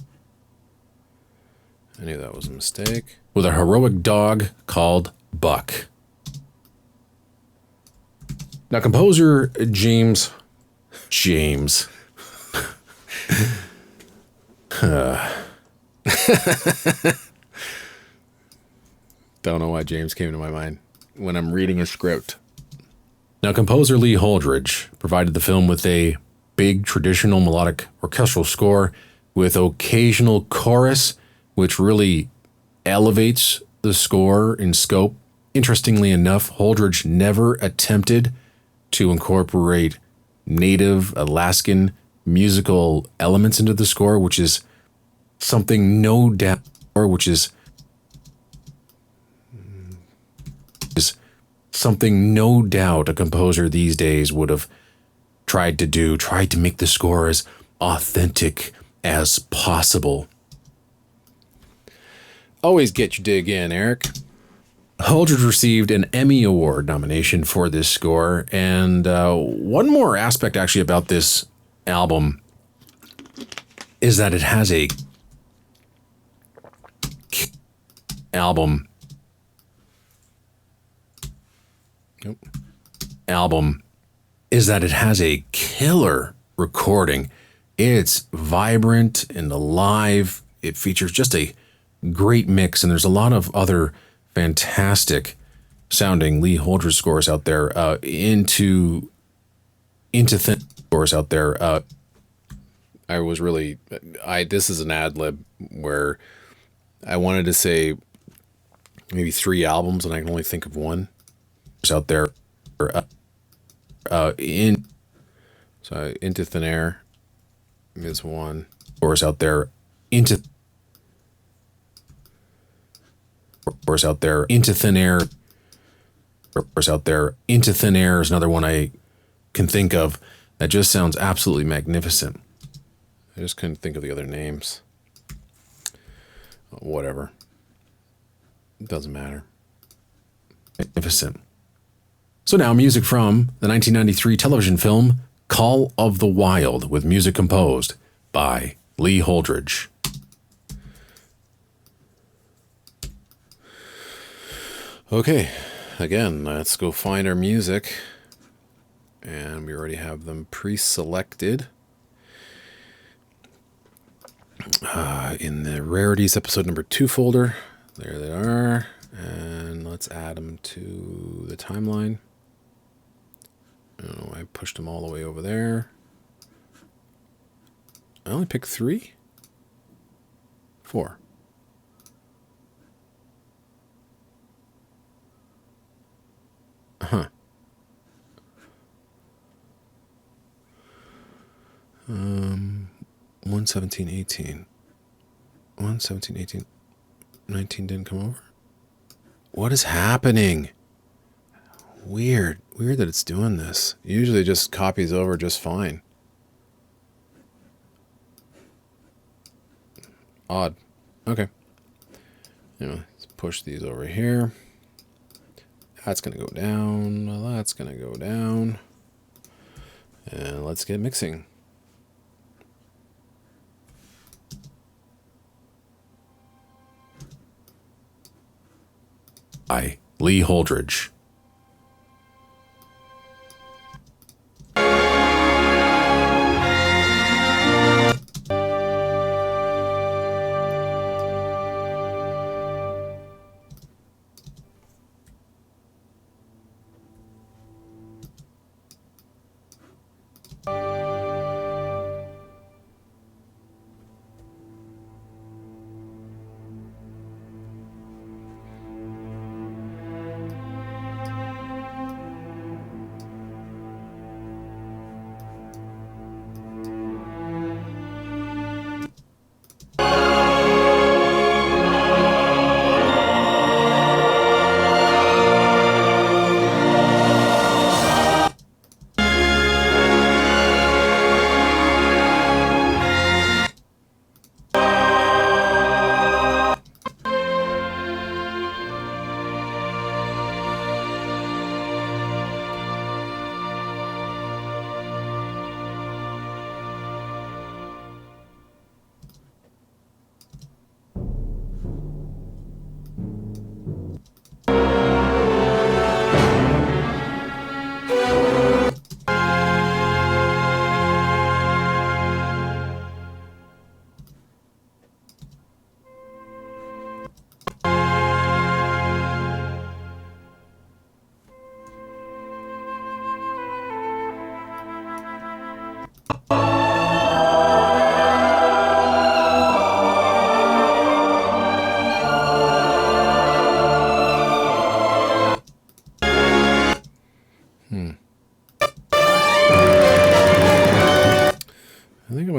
I knew that was a mistake. With a heroic dog called Buck. Now, composer James. Don't know why James came to my mind when I'm reading a script. Now, composer Lee Holdridge provided the film with a big traditional melodic orchestral score with occasional chorus, which really elevates the score in scope. Interestingly enough, Holdridge never attempted to incorporate native Alaskan musical elements into the score, which is something no doubt a composer these days would have tried to make the score as authentic as possible. Always get your dig in, Eric. Holdridge received an Emmy Award nomination for this score, and one more aspect actually about this album is that it has a album is that it has a killer recording. It's vibrant and alive. It features just a great mix, and there's a lot of other fantastic sounding Lee Holdridge scores out there. Into thin scores out there. This is an ad lib where I wanted to say maybe 3 albums, and I can only think of one. Out there, Into Thin Air is one. Scores out there, Into Thin Air. Scores out there, Into Thin Air is another one I can think of that just sounds absolutely magnificent. I just couldn't think of the other names. Whatever. It doesn't matter. Magnificent. So now music from the 1993 television film Call of the Wild, with music composed by Lee Holdridge. Okay, again, let's go find our music. And we already have them pre-selected in the Rarities episode number 2 folder. There they are. And let's add them to the timeline. Oh, I pushed them all the way over there. I only picked 3? 4. Huh. 117, 18. 117, 18. 19 didn't come over? What is happening? Weird that it's doing this. Usually it just copies over just fine. Odd. Okay. Let's push these over here. That's going to go down. That's going to go down. And let's get mixing. By Lee Holdridge.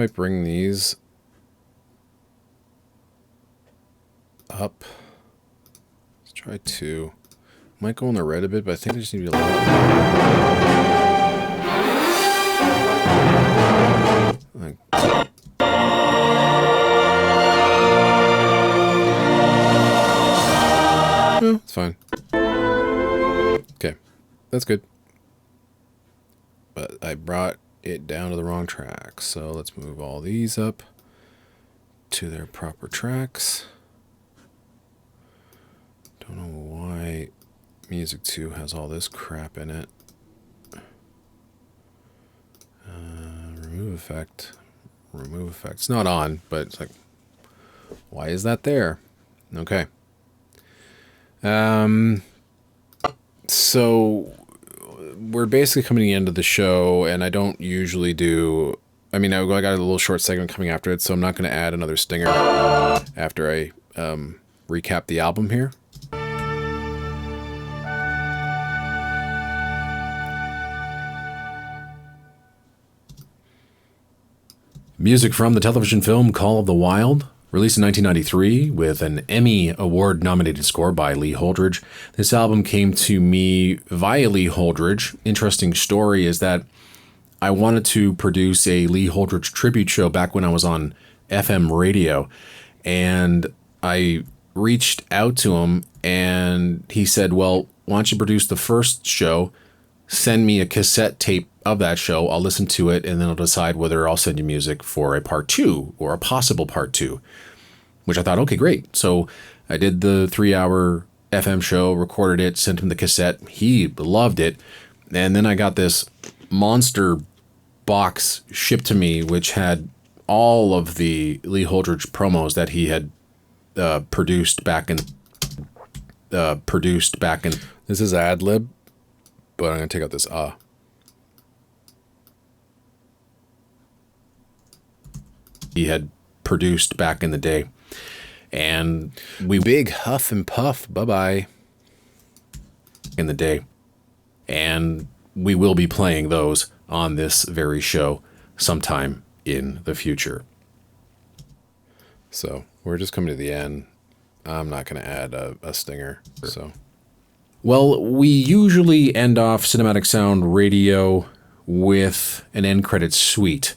might bring these up. Let's try 2. Might go on the red a bit, but I think I just need to be a little... It's fine. Okay, that's good. But I brought it down to the wrong track, so let's move all these up to their proper tracks. Don't know why Music 2 has all this crap in it. Remove effect. Remove effect. It's not on, but it's like, why is that there? Okay. So we're basically coming to the end of the show, and I don't usually do... I mean, I got a little short segment coming after it, so I'm not going to add another stinger after I recap the album here. Music from the television film Call of the Wild, released in 1993 with an Emmy Award-nominated score by Lee Holdridge. This album came to me via Lee Holdridge. Interesting story is that I wanted to produce a Lee Holdridge tribute show back when I was on FM radio, and I reached out to him, and he said, well, why don't you produce the first show, send me a cassette tape of that show, I'll listen to it, and then I'll decide whether I'll send you music for a part 2 or a possible part 2, which I thought, okay, great. So I did the 3-hour FM show, recorded it, sent him the cassette. He loved it. And then I got this monster box shipped to me, which had all of the Lee Holdridge promos that he had produced back in. This is ad lib, but I'm gonna take out this he had produced back in the day, and we big huff and puff. Bye bye. In the day, and we will be playing those on this very show sometime in the future. So we're just coming to the end. I'm not going to add a stinger. So, well, we usually end off Cinematic Sound Radio with an end credits suite.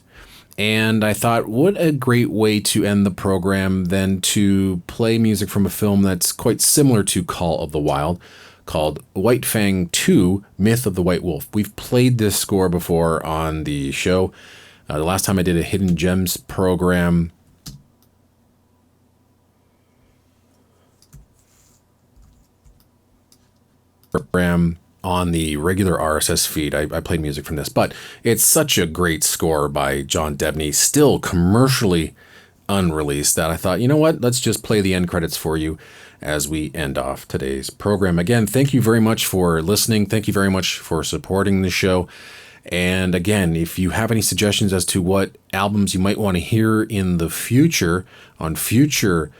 And I thought, what a great way to end the program than to play music from a film that's quite similar to Call of the Wild, called White Fang 2, Myth of the White Wolf. We've played this score before on the show. The last time I did a Hidden Gems program, on the regular RSS feed, I played music from this, but it's such a great score by John Debney, still commercially unreleased, that I thought, you know what, let's just play the end credits for you as we end off today's program. Again, thank you very much for listening. Thank you very much for supporting the show. And again, if you have any suggestions as to what albums you might want to hear in the future, on future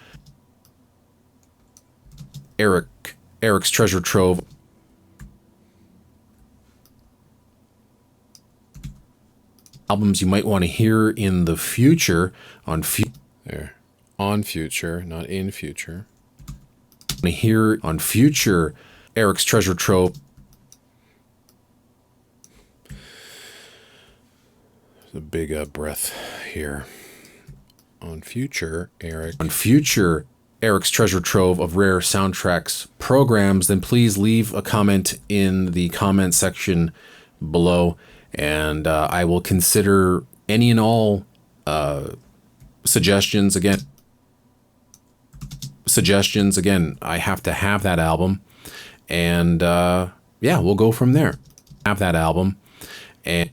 Eric's Treasure Trove, albums you might want to hear in the future on future, not in future. Here on future Eric's Treasure Trove. There's a big breath here. On future Eric's Treasure Trove of rare soundtracks programs, then please leave a comment in the comment section below. And I will consider any and all suggestions. Again, I have to have that album. And yeah, we'll go from there. Have that album. And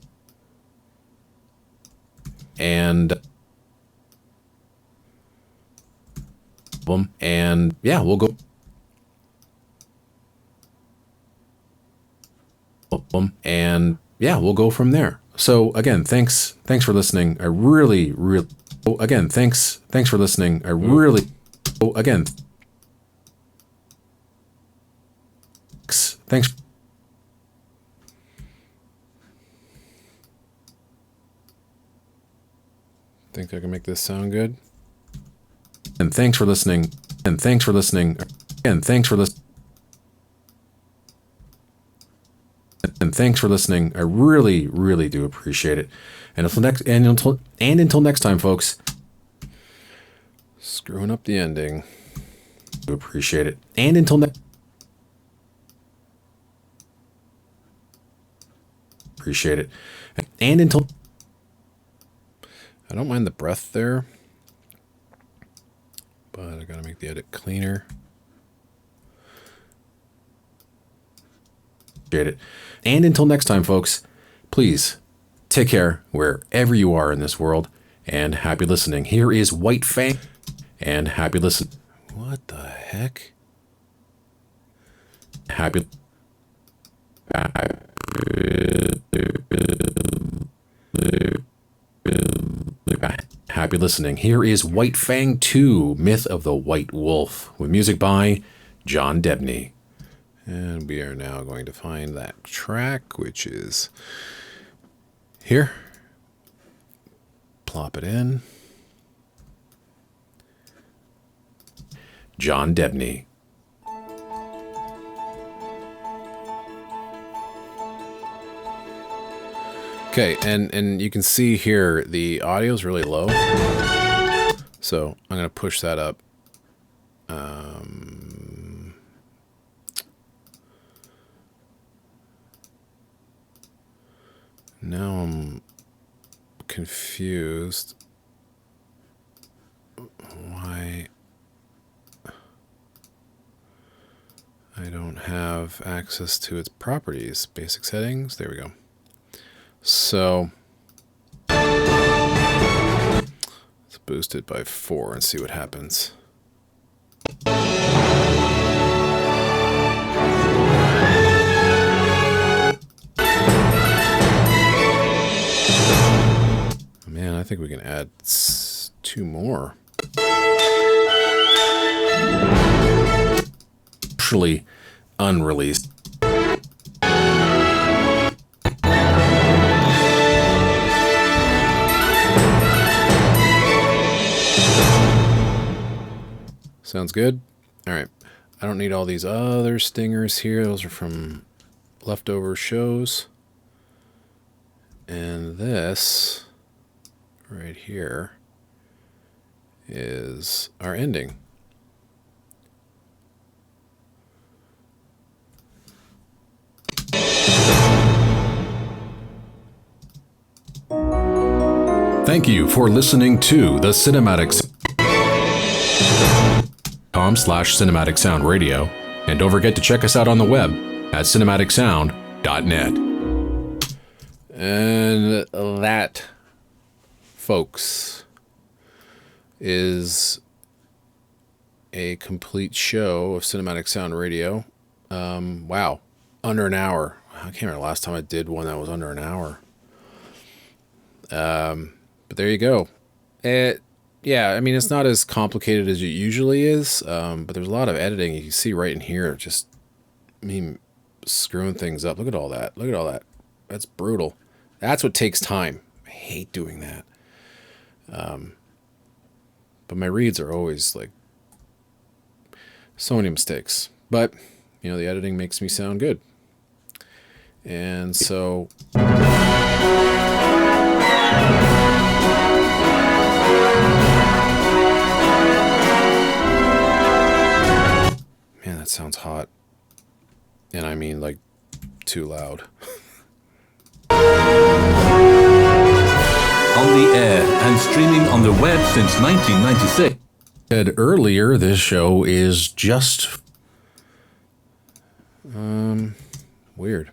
yeah, we'll go. And yeah, we'll go from there. So again, thanks for listening. I really thanks for listening. I really thanks. Think I can make this sound good? And thanks for listening. And thanks for listening. And thanks for listening. And thanks for listening. I really, really do appreciate it. And until next time, folks. Screwing up the ending. Do appreciate it. And until next. Appreciate it. And until. I don't mind the breath there, but I gotta make the edit cleaner. Appreciate it. And until next time, folks, please take care wherever you are in this world, and happy listening. Here is White Fang, and happy listen. What the heck? Happy listening. Here is White Fang 2, Myth of the White Wolf, with music by John Debney. And we are now going to find that track, which is here. Plop it in. John Debney. Okay, and you can see here the audio is really low, so I'm going to push that up. Now I'm confused why I don't have access to its properties. Basic settings, there we go. So let's boost it by 4 and see what happens. Man, I think we can add 2 more. Actually unreleased. Sounds good? All right. I don't need all these other stingers here. Those are from leftover shows. And this right here is our ending. Thank you for listening to the cinematic.com/cinematic sound radio, and don't forget to check us out on the web at cinematicsound.net. And that, folks, is a complete show of Cinematic Sound Radio. Wow, under an hour. I can't remember the last time I did one that was under an hour. But there you go. Yeah, I mean, it's not as complicated as it usually is, but there's a lot of editing. You can see right in here, just me screwing things up. Look at all that. Look at all that. That's brutal. That's what takes time. I hate doing that. But my reads are always like so many mistakes. But, you know, the editing makes me sound good. And so... Man, that sounds hot. And I mean, like, too loud. On the air and streaming on the web since 1996. Said earlier, this show is just... weird.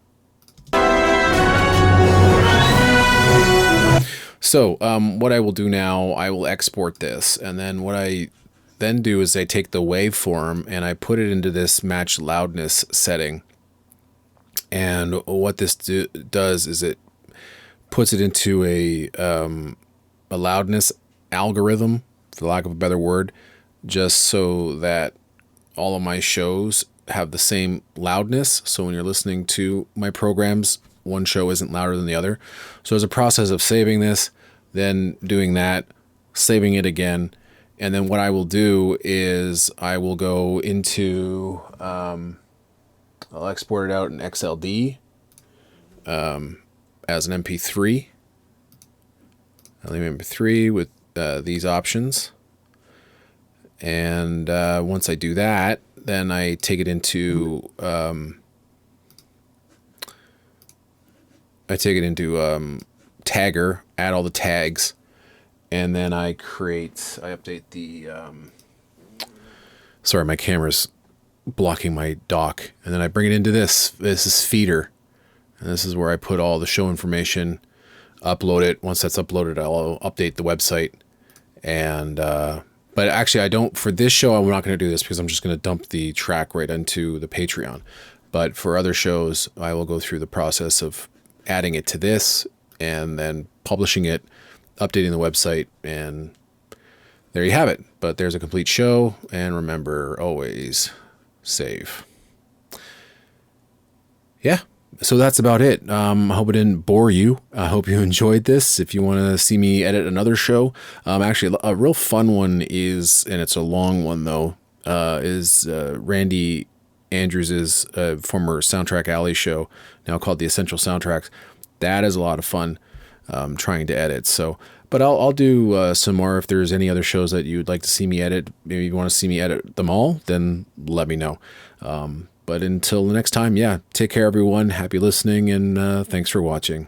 So, what I will do now, I will export this, and then what I then do is I take the waveform and I put it into this match loudness setting. And what this does is it puts it into a loudness algorithm, for lack of a better word, just so that all of my shows have the same loudness. So when you're listening to my programs, one show isn't louder than the other. So there's a process of saving this, then doing that, saving it again. And then what I will do is I will go into, I'll export it out in XLD as an MP3. I'll leave MP3 with these options. And once I do that, then I take it into Tagger, add all the tags, and then I update the, sorry, my camera's blocking my dock, and then I bring it into this is Feeder, and this is where I put all the show information, upload it. Once that's uploaded, I'll update the website, and, but actually for this show, I'm not going to do this because I'm just going to dump the track right into the Patreon, but for other shows, I will go through the process of adding it to this, and then publishing it, updating the website, and there you have it. But there's a complete show, and remember, always save. Yeah, so that's about it. I hope it didn't bore you. I hope you enjoyed this. If you want to see me edit another show, actually a real fun one is, and it's a long one though, is Randy Andrews' former Soundtrack Alley show, now called The Essential Soundtracks. That is a lot of fun trying to edit. So, but I'll do some more if there's any other shows that you'd like to see me edit. Maybe you want to see me edit them all, then let me know. But until the next time, yeah, take care, everyone. Happy listening, and thanks for watching.